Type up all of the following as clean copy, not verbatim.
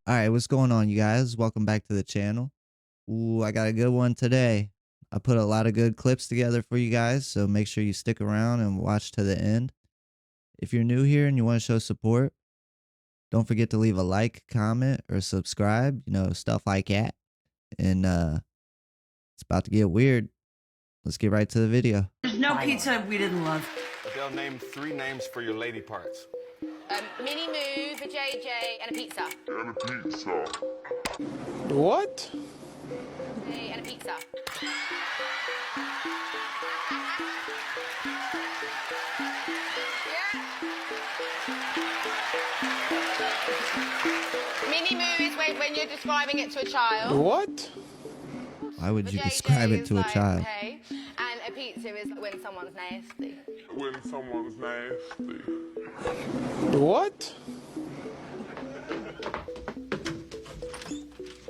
All right, what's going on, you guys? Welcome back to the channel. Ooh, I got a good one today. I put a lot of good clips together for you guys, so make sure you stick around and watch to the end. If you're new here and you want to show support, don't forget to leave a like, comment, or subscribe, stuff like that. And it's about to get weird. Let's get right to the video. There's no pizza we didn't love. Adele, name 3 names for your lady parts. Mini moves, a JJ, and a pizza. What? And a pizza. Mini move is when you're describing it to a child. What? Why would A you JJ describe it is to a like, child? Okay. And a pizza is when someone's nasty. When someone's nasty. What?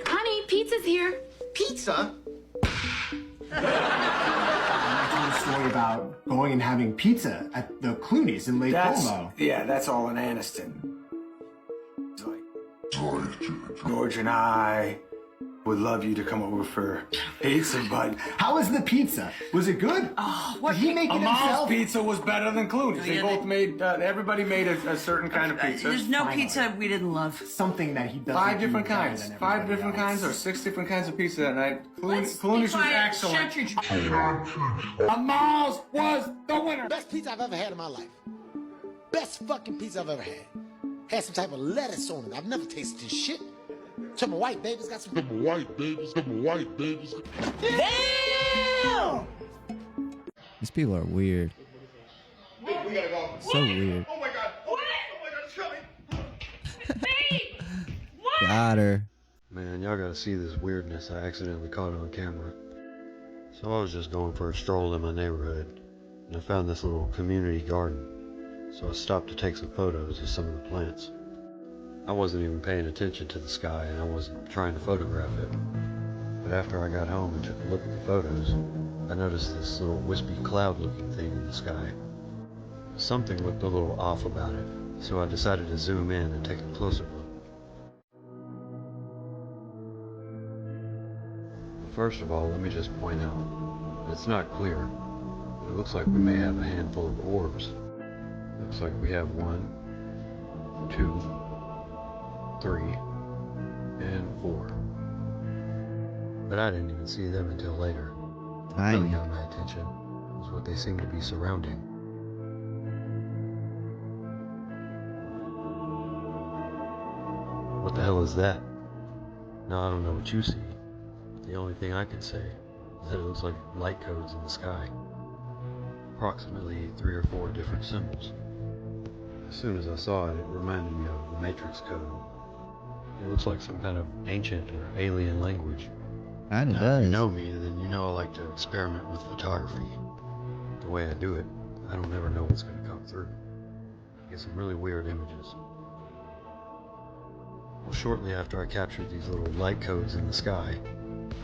Honey, pizza's here. Pizza? I told a story about going and having pizza at the Clooney's in Lake Como. Yeah, that's all in Aniston. It's like, George and I would love you to come over for pizza, but How was the pizza? Was it good? What? Did he make it Amal's himself? pizza was better than Clooney's. They Yeah, both made, everybody made a certain kind of pizza. There's no Finally. pizza we didn't love. Something that he doesn't 5 do different better kinds. than 5 everybody different else. kinds or 6 different kinds of pizza that night. Let's be Clooney's was quiet. excellent. Shut your Amal's was the winner. Best pizza I've ever had in my life. Best fucking pizza I've ever had. Had some type of lettuce on it. I've never tasted this shit. Some white babies got some white babies. Damn! These people are weird. We gotta go. So weird. Oh my god. Oh my god, it's coming. Got her. Man, y'all gotta see this weirdness I accidentally caught on camera. So I was just going for a stroll in my neighborhood, and I found this little community garden. So I stopped to take some photos of some of the plants. I wasn't even paying attention to the sky, and I wasn't trying to photograph it. But after I got home and took a look at the photos, I noticed this little wispy cloud-looking thing in the sky. Something looked a little off about it, so I decided to zoom in and take a closer look. First of all, let me just point out, it's not clear. It looks like we may have a handful of orbs. Looks like we have 1, 2, 3, and 4. But I didn't even see them until later. What really Tiny. got my attention was what they seem to be surrounding. What the hell is that? Now I don't know what you see. The only thing I can say is that it looks like light codes in the sky. Approximately 3 or 4 different symbols. As soon as I saw it, it reminded me of the Matrix code. It looks like some kind of ancient or alien language. Kinda Now, if does. you know me, then you know I like to experiment with photography. The way I do it, I don't ever know what's going to come through. I get some really weird images. Well, shortly after I captured these little light codes in the sky,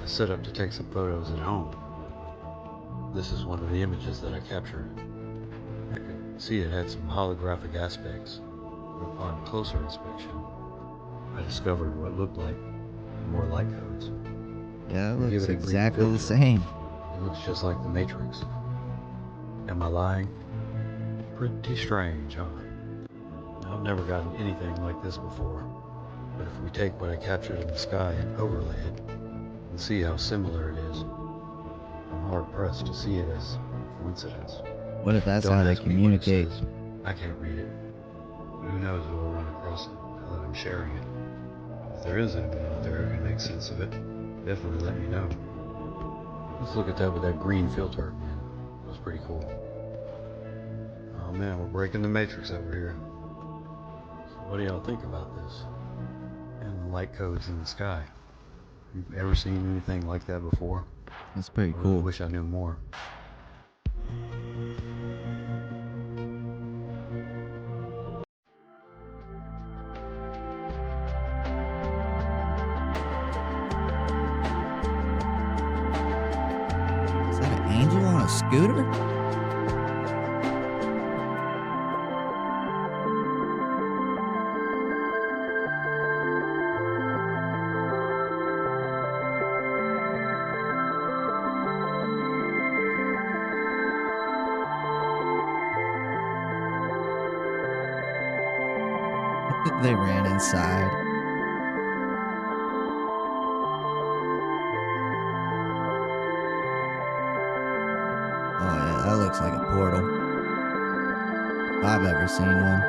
I set up to take some photos at home. This is one of the images that I captured. I could see it had some holographic aspects, but upon closer inspection, I discovered what looked like more light codes. Yeah, it Give looks it a green exactly the filter. same. It looks just like the Matrix. Am I lying? Pretty strange, huh? I've never gotten anything like this before, but if we take what I captured in the sky and overlay it, and see how similar it is, I'm hard pressed to see it as coincidence. What if that's Don't how they ask me what it communicate? says. I can't read it. But who knows who will run across it now that I'm sharing it. If there is anyone out there who can make sense of it, definitely let me know. Let's look at that with that green filter. That was pretty cool. Oh man, we're breaking the matrix over here. So what do y'all think about this? And the light codes in the sky. You've ever seen anything like that before? That's pretty I really cool. wish I knew more. Is that an angel on a scooter? They ran inside. Oh yeah, that looks like a portal. If I've ever seen one.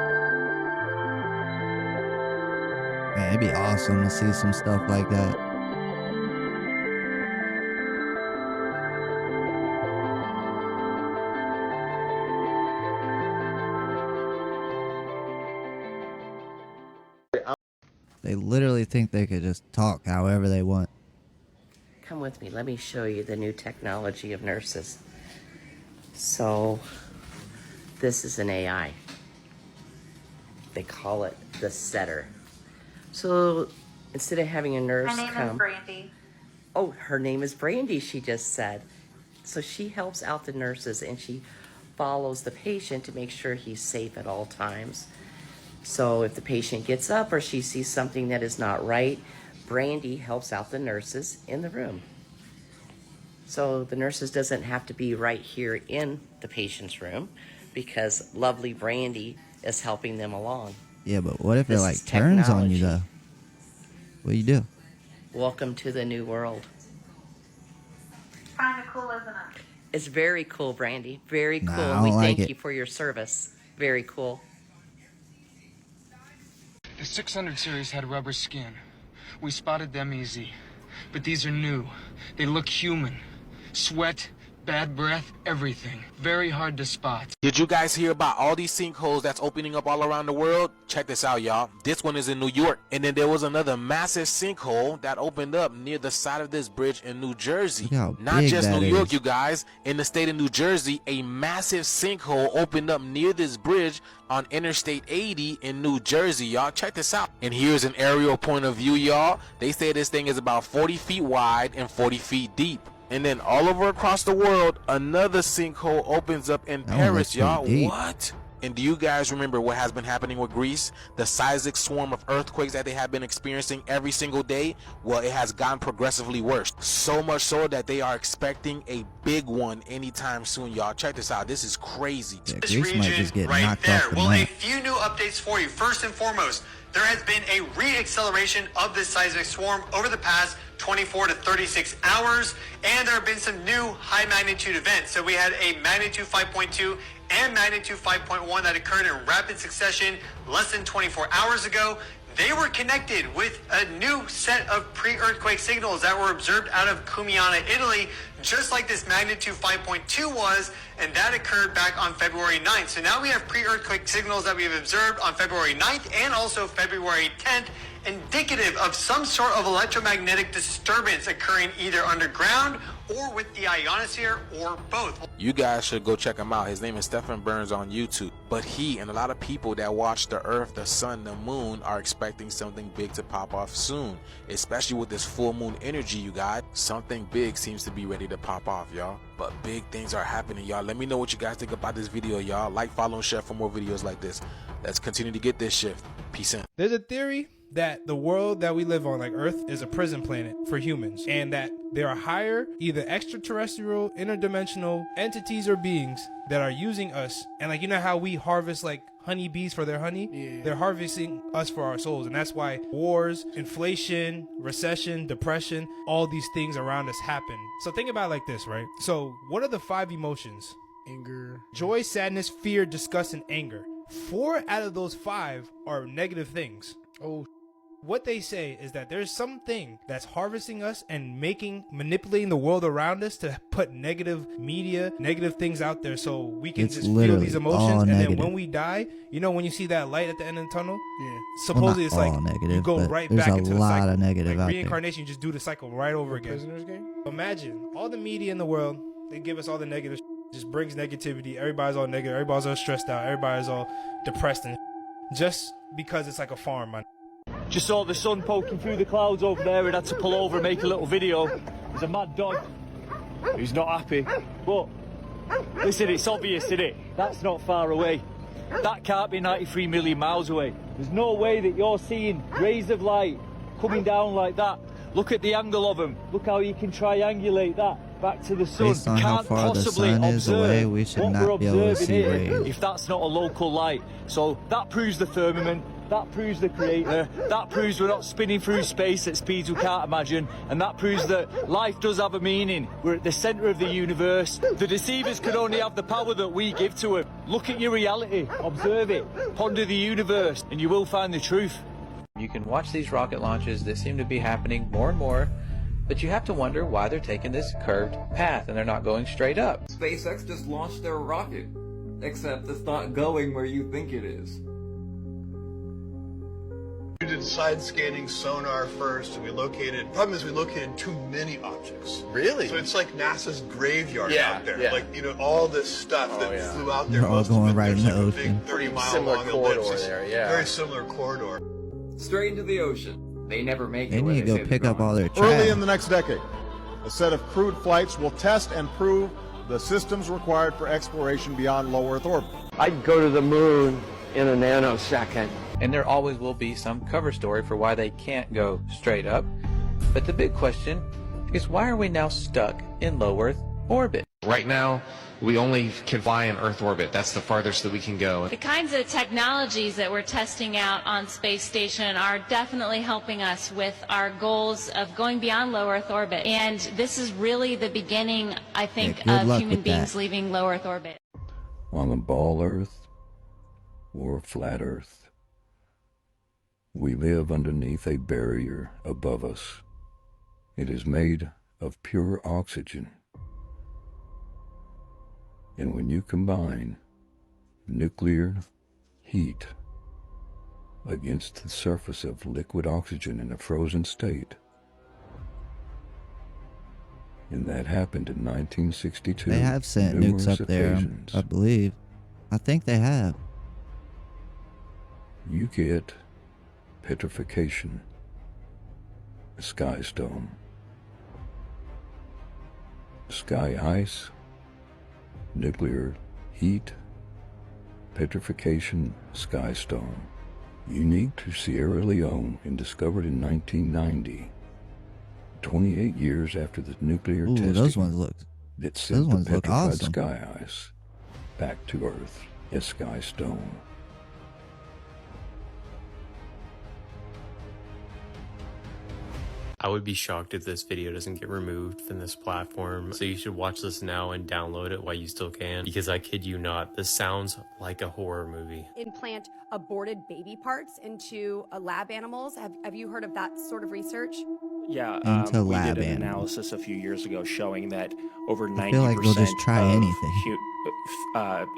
Man, it'd be awesome to see some stuff like that. They literally think they could just talk however they want. Come with me. Let me show you the new technology of nurses. So, this is an AI. They call it the setter. So, instead of having a nurse My name come... is Brandy. Oh, her name is Brandy, she just said. So she helps out the nurses and she follows the patient to make sure he's safe at all times. So if the patient gets up or she sees something that is not right, Brandy helps out the nurses in the room. So the nurses doesn't have to be right here in the patient's room because lovely Brandy is helping them along. Yeah, but what if it This like is turns on you technology. though? What do you do? Welcome to the new world. Kind of cool, isn't it? It's very cool, Brandy. Very cool. Nah, I And we don't like thank it. you for your service. Very cool. The 600 series had rubber skin. We spotted them easy. But these are new. They look human. Sweat, bad breath, everything. Very hard to spot. Did you guys hear about all these sinkholes that's opening up all around the world? Check this out, y'all. This one is in New York. And then there was another massive sinkhole that opened up near the side of this bridge in New Jersey. Look how Not big just that New York, is. you guys. In the state of New Jersey, a massive sinkhole opened up near this bridge on Interstate 80 in New Jersey, y'all. Check this out. And here's an aerial point of view, y'all. They say this thing is about 40 feet wide and 40 feet deep. And then all over across the world, another sinkhole opens up in That one Paris, looks pretty y'all. deep. What? And do you guys remember what has been happening with Greece? The seismic swarm of earthquakes that they have been experiencing every single day? Well, it has gotten progressively worse. So much so that they are expecting a big one anytime soon, y'all. Check this out. This is crazy. Yeah, This Greece might region just get right knocked there. off the Well, a map. few new updates for you. First and foremost, there has been a re-acceleration of this seismic swarm over the past 24 to 36 hours, and there have been some new high magnitude events. So we had a magnitude 5.2 and magnitude 5.1 that occurred in rapid succession less than 24 hours ago. They were connected with a new set of pre-earthquake signals that were observed out of Cumiana, Italy, just like this magnitude 5.2 was, and that occurred back on February 9th. So now we have pre-earthquake signals that we have observed on February 9th and also February 10th, indicative of some sort of electromagnetic disturbance occurring either underground or with the ionosphere or both. You guys should go check him out. His name is Stephen Burns on YouTube. But he and a lot of people that watch the earth, the sun, the moon are expecting something big to pop off soon. Especially with this full moon energy, you guys. Something big seems to be ready to pop off, y'all. But big things are happening, y'all. Let me know what you guys think about this video, y'all. Like, follow, and share for more videos like this. Let's continue to get this shift. Peace in. There's a theory that the world that we live on, like Earth, is a prison planet for humans, and that there are higher, either extraterrestrial, interdimensional entities or beings that are using us. And like, you know how we harvest like honeybees for their honey? Yeah. They're harvesting us for our souls, and that's why wars, inflation, recession, depression, all these things around us happen. So think about it like this, right? So what are the 5 emotions? Anger, joy, sadness, fear, disgust, and anger. 4 out of those 5 are negative things. Oh. What they say is that there's something that's harvesting us and manipulating the world around us to put negative media, negative things out there so we can just feel these emotions. And then when we die, you know, when you see that light at the end of the tunnel, supposedly it's like negative, you go right back into the cycle. There's a lot of negative out there. Reincarnation, you just do the cycle right over again. Prisoners game? Imagine all the media in the world, they give us all the negative, just brings negativity. Everybody's all negative, everybody's all stressed out, everybody's all depressed, and just because it's like a farm, man. Just saw the sun poking through the clouds over there and had to pull over and make a little video. There's a mad dog who's not happy. But listen, it's obvious, isn't it? That's not far away. That can't be 93 million miles away. There's no way that you're seeing rays of light coming down like that. Look at the angle of them. Look how you can triangulate that back to the sun. Based on how Can't far the possibly sun is away, observe we should what not we're be able to observing see here rays. if that's not a local light. So that proves the firmament. That proves the creator. That proves we're not spinning through space at speeds we can't imagine. And that proves that life does have a meaning. We're at the center of the universe. The deceivers can only have the power that we give to them. Look at your reality. Observe it. Ponder the universe. And you will find the truth. You can watch these rocket launches that seem to be happening more and more, but you have to wonder why they're taking this curved path and they're not going straight up. SpaceX just launched their rocket, except it's not going where you think it is. We did side scanning sonar first, and we located, problem is we located too many objects. Really? So it's like NASA's graveyard Yeah, out there. yeah. Like, you know, all this stuff that flew out there. They're all most going of it, right in there's the like a ocean. big 30-mile Similar long corridor ellipsis. there, yeah. Very similar corridor. Straight into the ocean. They never make They it where need to they go say pick they're up going. all their Early trash. in the next decade, a set of crewed flights will test and prove the systems required for exploration beyond low Earth orbit. I'd go to the moon in a nanosecond. And there always will be some cover story for why they can't go straight up. But the big question is, why are we now stuck in low Earth orbit? Right now, we only can fly in Earth orbit. That's the farthest that we can go. The kinds of technologies that we're testing out on Space Station are definitely helping us with our goals of going beyond low Earth orbit. And this is really the beginning, I think, good of luck human with beings that. leaving low Earth orbit. On a ball Earth or a flat Earth, we live underneath a barrier above us. It is made of pure oxygen. And when you combine nuclear heat against the surface of liquid oxygen in a frozen state, and that happened in 1962. They have sent nukes numerous up there, occasions, I believe. I think they have. you get petrification, sky stone, sky ice, nuclear heat, petrification, sky stone. Unique to Sierra Leone and discovered in 1990, 28 years after the nuclear Ooh, testing those ones look. that Those sent the ones look petrified awesome. sky ice back to Earth as sky stone. I would be shocked if this video doesn't get removed from this platform, so you should watch this now and download it while you still can, because I kid you not, this sounds like a horror movie. Implant aborted baby parts into lab animals. Have you heard of that sort of research? Yeah, Into we lab did an animals. analysis a few years ago showing that over 90% I feel like they'll just try of anything.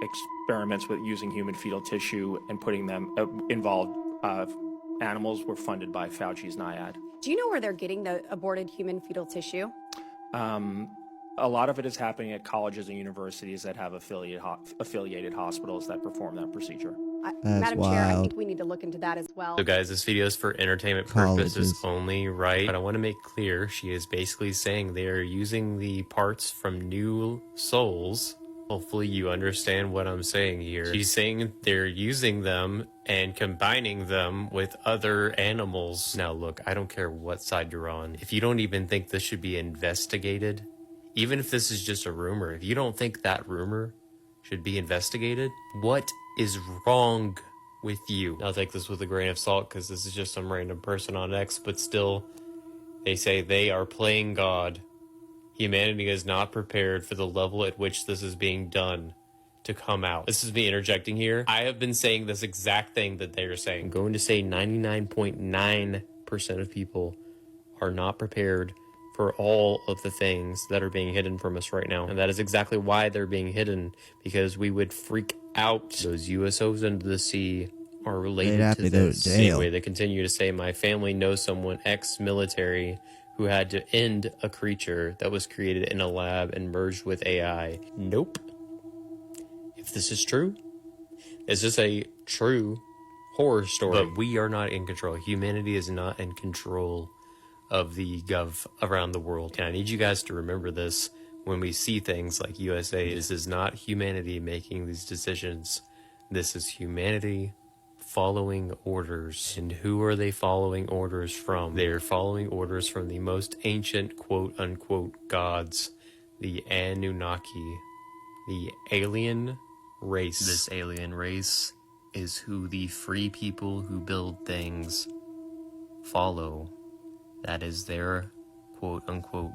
experiments with using human fetal tissue and putting them involved animals were funded by Fauci's NIAID. Do you know where they're getting the aborted human fetal tissue? A lot of it is happening at colleges and universities that have affiliated hospitals that perform that procedure. Madam Chair, I wild. think we need to look into that as well. So guys, this video is for entertainment purposes only, right? But I want to make clear, she is basically saying they are using the parts from new souls. Hopefully you understand what I'm saying here. She's saying they're using them and combining them with other animals. Now look, I don't care what side you're on. If you don't even think this should be investigated, even if this is just a rumor, if you don't think that rumor should be investigated, what is wrong with you? I'll take this with a grain of salt because this is just some random person on X, but still, they say they are playing God. Humanity is not prepared for the level at which this is being done to come out. This is me interjecting here. I have been saying this exact thing that they are saying. I'm going to say 99.9% of people are not prepared for all of the things that are being hidden from us right now. And that is exactly why they're being hidden, because we would freak out. Those USOs under the sea are related have to to go to this. jail. Anyway, they continue to say, my family knows someone ex-military who had to end a creature that was created in a lab and merged with AI. Nope. If this is true, this is a true horror story. But we are not in control. Humanity is not in control of the gov around the world. And I need you guys to remember this when we see things like USA. This is not humanity making these decisions. This is humanity following orders. And who are they following orders from? They are following orders from the most ancient quote-unquote gods, the Anunnaki, the alien race. This alien race is who the free people who build things follow. That is their quote-unquote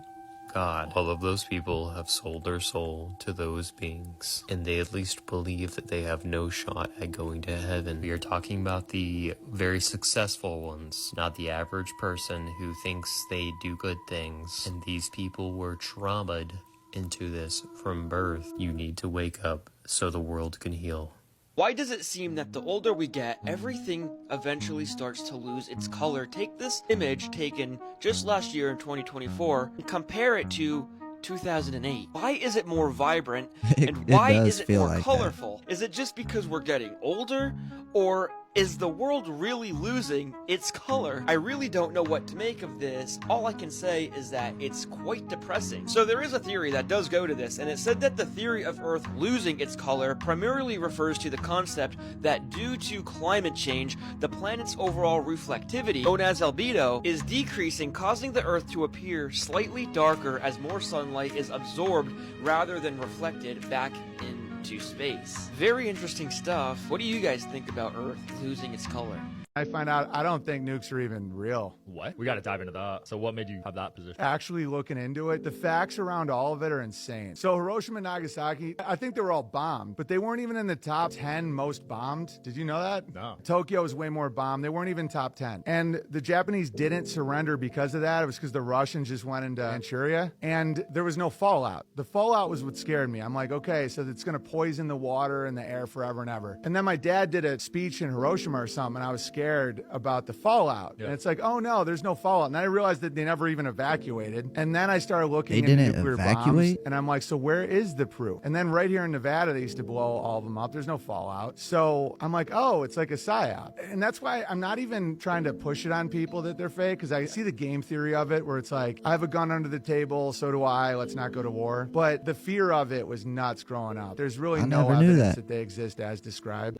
God. All of those people have sold their soul to those beings, and they at least believe that they have no shot at going to heaven. We are talking about the very successful ones, not the average person who thinks they do good things. And these people were traumatized into this from birth. You need to wake up so the world can heal. Why does it seem that the older we get, everything eventually starts to lose its color? Take this image taken just last year in 2024 and compare it to 2008. Why is it more vibrant and why is it more colorful? Is it just because we're getting older, or is the world really losing its color? I really don't know what to make of this. All I can say is that it's quite depressing. So there is a theory that does go to this, and it said that the theory of Earth losing its color primarily refers to the concept that due to climate change, the planet's overall reflectivity, known as albedo, is decreasing, causing the Earth to appear slightly darker as more sunlight is absorbed rather than reflected back into space. Very interesting stuff. What do you guys think about Earth losing its color? I find out I don't think nukes are even real. What? We got to dive into that. So what made you have that position? Actually looking into it, the facts around all of it are insane. So Hiroshima and Nagasaki, I think they were all bombed, but they weren't even in the top 10 most bombed. Did you know that? No. Tokyo was way more bombed. They weren't even top 10. And the Japanese didn't surrender because of that. It was because the Russians just went into Manchuria, and there was no fallout. The fallout was what scared me. I'm like, okay, so it's going to poison the water and the air forever and ever. And then my dad did a speech in Hiroshima or something, and I was scared about the fallout. Yeah. And it's like, oh no, there's no fallout. And then I realized that they never even evacuated. And then I started looking into nuclear bombs. And I'm like, so where is the proof? And then right here in Nevada, they used to blow all of them up. There's no fallout. So I'm like, oh, it's like a psyop. And that's why I'm not even trying to push it on people that they're fake, because I see the game theory of it where it's like, I have a gun under the table, so do I, let's not go to war. But the fear of it was nuts growing up. There's really no evidence that they exist as described.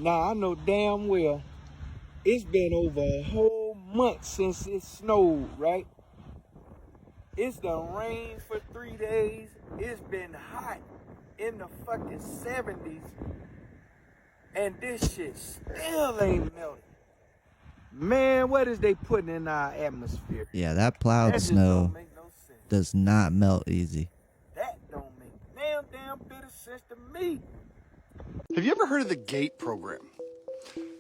Nah, I know damn well it's been over a whole month since it snowed, right? It's done rained for 3 days. It's been hot in the fucking 70s. And this shit still ain't melting. Man, what is they putting in our atmosphere? Yeah, that plowed snow does not melt easy. That don't make damn bit of sense to me. Have you ever heard of the G.A.T.E program?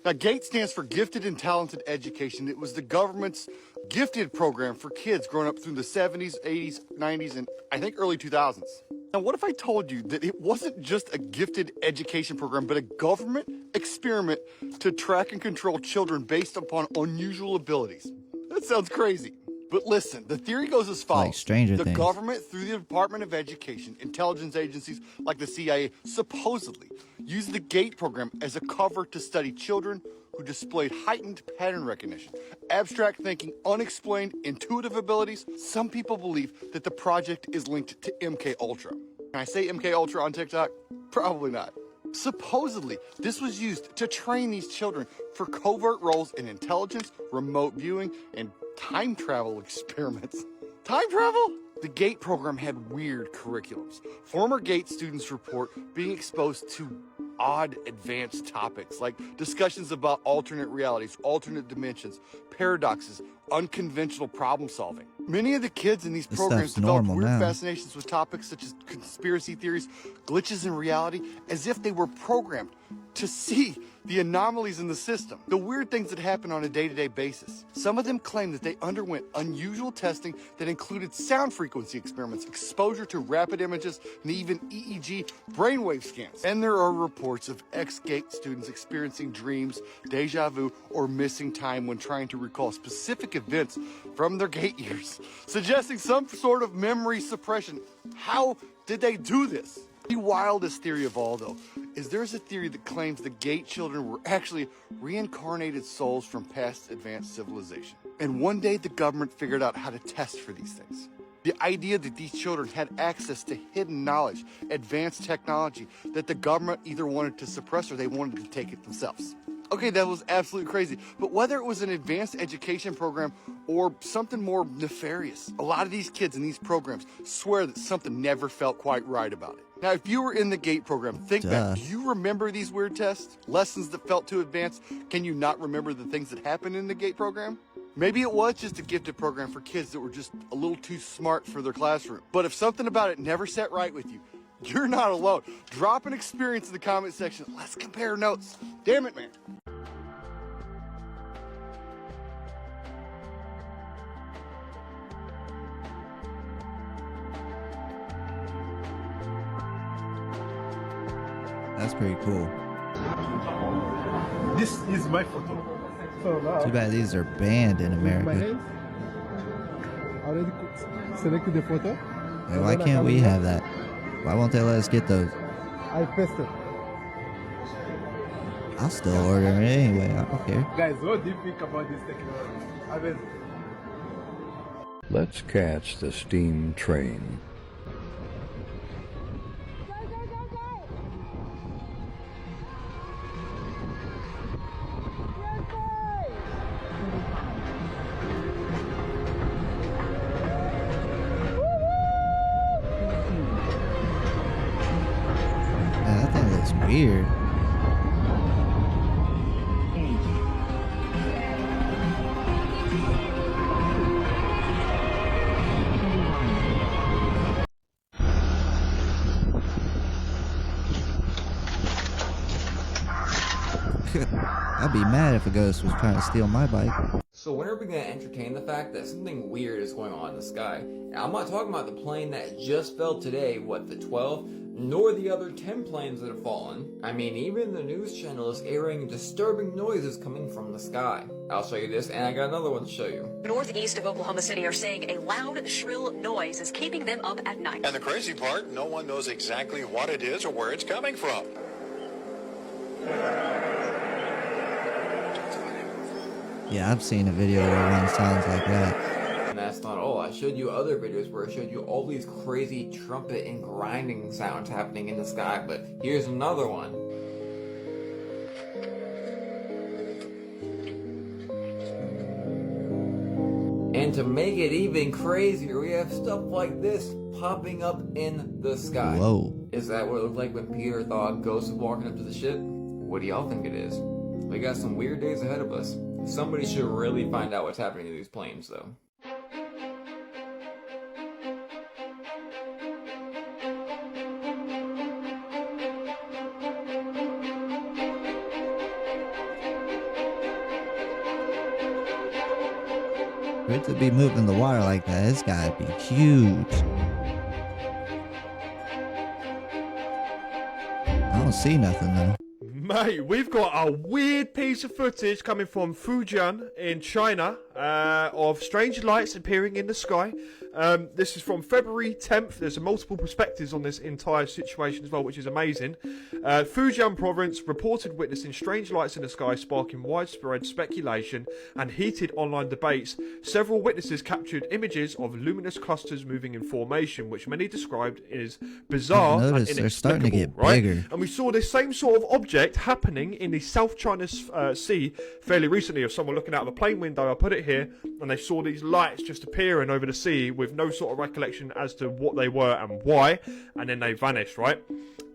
Now, G.A.T.E stands for Gifted and Talented Education. It was the government's gifted program for kids growing up through the 70s, 80s, 90s, and I think early 2000s. Now, what if I told you that it wasn't just a gifted education program, but a government experiment to track and control children based upon unusual abilities? That sounds crazy. But listen, the theory goes as follows. Like Stranger the Things. Government, through the Department of Education, intelligence agencies like the CIA, supposedly used the G.A.T.E program as a cover to study children who displayed heightened pattern recognition, abstract thinking, unexplained intuitive abilities. Some people believe that the project is linked to MK Ultra. Can I say MK Ultra on TikTok? Probably not. Supposedly, this was used to train these children for covert roles in intelligence, remote viewing, and time travel experiments. Time travel? The G.A.T.E program had weird curriculums. Former G.A.T.E students report being exposed to odd advanced topics like discussions about alternate realities, alternate dimensions, paradoxes, unconventional problem solving. Many of the kids in these programs developed weird fascinations with topics such as conspiracy theories, glitches in reality, as if they were programmed to see the anomalies in the system, the weird things that happen on a day-to-day basis. Some of them claim that they underwent unusual testing that included sound frequency experiments, exposure to rapid images, and even EEG brainwave scans. And there are reports of ex-G.A.T.E students experiencing dreams, deja vu, or missing time when trying to recall specific events from their G.A.T.E years, suggesting some sort of memory suppression. How did they do this? The wildest theory of all, though, is there's a theory that claims the G.A.T.E children were actually reincarnated souls from past advanced civilization. And one day the government figured out how to test for these things. The idea that these children had access to hidden knowledge, advanced technology that the government either wanted to suppress or they wanted to take it themselves. Okay, that was absolutely crazy. But whether it was an advanced education program or something more nefarious, a lot of these kids in these programs swear that something never felt quite right about it. Now, if you were in the GATE program, think back. Do you remember these weird tests? Lessons that felt too advanced? Can you not remember the things that happened in the GATE program? Maybe it was just a gifted program for kids that were just a little too smart for their classroom. But if something about it never sat right with you, you're not alone. Drop an experience in the comment section. Let's compare notes. Damn it, man. That's pretty cool. This is my photo. Too bad these are banned in America. Already selected the photo. Hey, why can't we have that? Why won't they let us get those? I pasted. I'll still order it anyway. I don't care. Guys, what do you think about this technology? I mean, Let's catch the steam train. Man, that thing looks weird. I'd be mad if a ghost was trying to steal my bike. So when are we going to entertain the fact that something weird is going on in the sky? Now, I'm not talking about the plane that just fell today, what, the 12? Nor the other 10 planes that have fallen. I mean, even the news channel is airing disturbing noises coming from the sky. I'll show you this, and I got another one to show you. Northeast of Oklahoma City are saying a loud, shrill noise is keeping them up at night. And the crazy part, no one knows exactly what it is or where it's coming from. Yeah, I've seen a video where one sounds like that. And that's not all. I showed you other videos where I showed you all these crazy trumpet and grinding sounds happening in the sky, but here's another one. And to make it even crazier, we have stuff like this popping up in the sky. Whoa. Is that what it looked like when Peter thought ghosts was walking up to the ship? What do y'all think it is? We got some weird days ahead of us. Somebody should really find out what's happening to these planes, though. For it to be moving the water like that, it's gotta be huge. I don't see nothing though. Mate, we've got a weird piece of footage coming from Fujian in China of strange lights appearing in the sky. This is from February 10th. There's multiple perspectives on this entire situation as well, which is amazing. Fujian province reported witnessing strange lights in the sky, sparking widespread speculation and heated online debates. Several witnesses captured images of luminous clusters moving in formation, which many described as bizarre and inexplicable. They're starting to get right? bigger. And we saw this same sort of object happening in the South China Sea fairly recently, of someone looking out of a plane window. I put it here, and they saw these lights just appearing over the sea with no sort of recollection as to what they were and why, and then they vanished, right?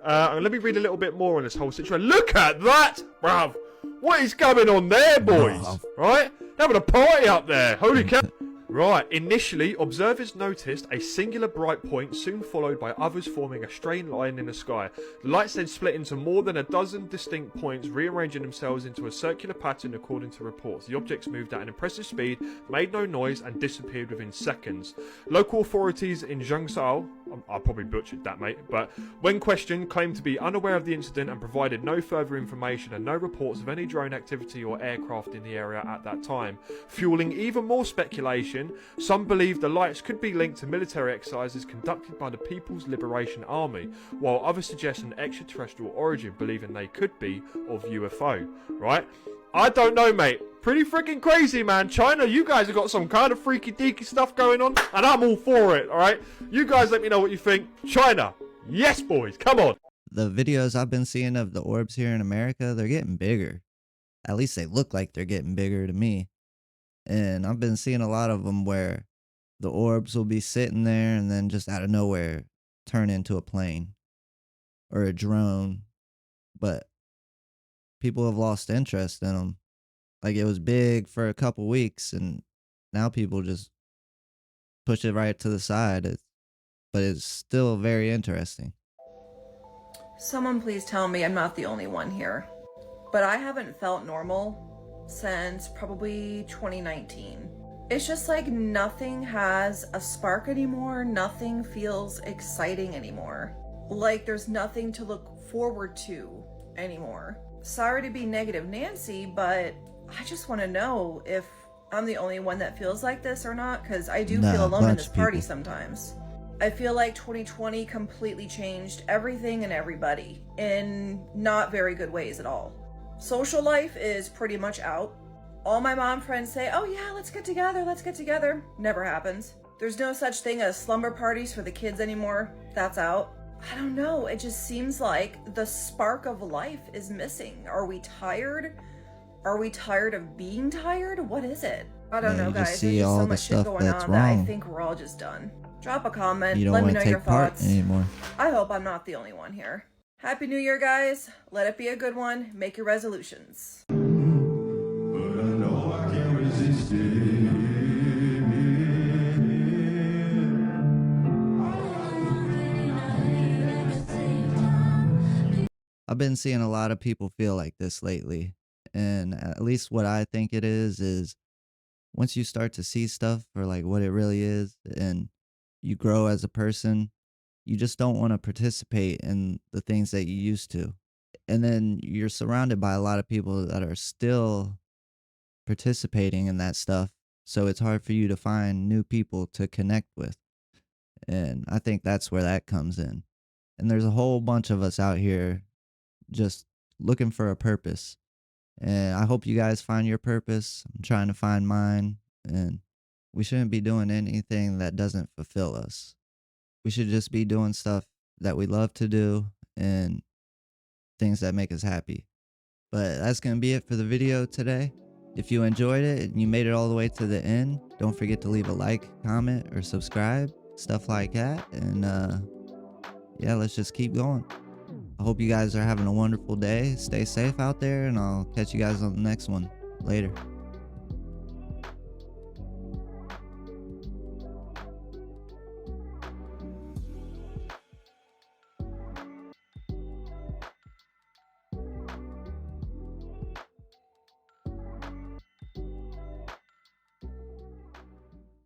Let me read a little bit more on this whole situation. Look at that, bruv! What is going on there, boys? Right? They're having a party up there. Holy cow! Right, initially, observers noticed a singular bright point, soon followed by others forming a straight line in the sky. The lights then split into more than a dozen distinct points, rearranging themselves into a circular pattern according to reports. The objects moved at an impressive speed, made no noise, and disappeared within seconds. Local authorities in Zhangzhou, I probably butchered that, mate, but when questioned, claimed to be unaware of the incident and provided no further information and no reports of any drone activity or aircraft in the area at that time. Fueling even more speculation, some believe the lights could be linked to military exercises conducted by the People's Liberation Army, while others suggest an extraterrestrial origin, believing they could be of UFO, right? I don't know, mate. Pretty freaking crazy, man. China, you guys have got some kind of freaky deaky stuff going on, and I'm all for it, alright? You guys let me know what you think. China, yes, boys, come on. The videos I've been seeing of the orbs here in America, they're getting bigger. At least they look like they're getting bigger to me. And I've been seeing a lot of them where the orbs will be sitting there and then just out of nowhere turn into a plane or a drone. But people have lost interest in them. Like, it was big for a couple weeks, and now people just push it right to the side. But it's still very interesting. Someone please tell me I'm not the only one here. But I haven't felt normal since probably 2019. It's just like nothing has a spark anymore. Nothing feels exciting anymore. Like there's nothing to look forward to anymore. Sorry to be negative Nancy, but I just want to know if I'm the only one that feels like this or not, because I do feel alone in this party sometimes. I feel like 2020 completely changed everything and everybody in not very good ways at all. Social life is pretty much out. All my mom friends say, oh yeah, let's get together, let's get together. Never happens. There's no such thing as slumber parties for the kids anymore. That's out. I don't know, it just seems like the spark of life is missing. Are we tired? Are we tired of being tired? What is it? I don't know, guys. There's just so much shit going on that I think we're all just done. Drop a comment, let me know your thoughts. Anymore. I hope I'm not the only one here. Happy New Year, guys. Let it be a good one. Make your resolutions. I've been seeing a lot of people feel like this lately. And at least what I think it is once you start to see stuff for like what it really is and you grow as a person, you just don't want to participate in the things that you used to. And then you're surrounded by a lot of people that are still participating in that stuff. So it's hard for you to find new people to connect with. And I think that's where that comes in. And there's a whole bunch of us out here just looking for a purpose. And I hope you guys find your purpose. I'm trying to find mine. And we shouldn't be doing anything that doesn't fulfill us. We should just be doing stuff that we love to do and things that make us happy. But that's going to be it for the video today. If you enjoyed it and you made it all the way to the end, don't forget to leave a like, comment, or subscribe. Stuff like that. And yeah, let's just keep going. I hope you guys are having a wonderful day. Stay safe out there, and I'll catch you guys on the next one. Later.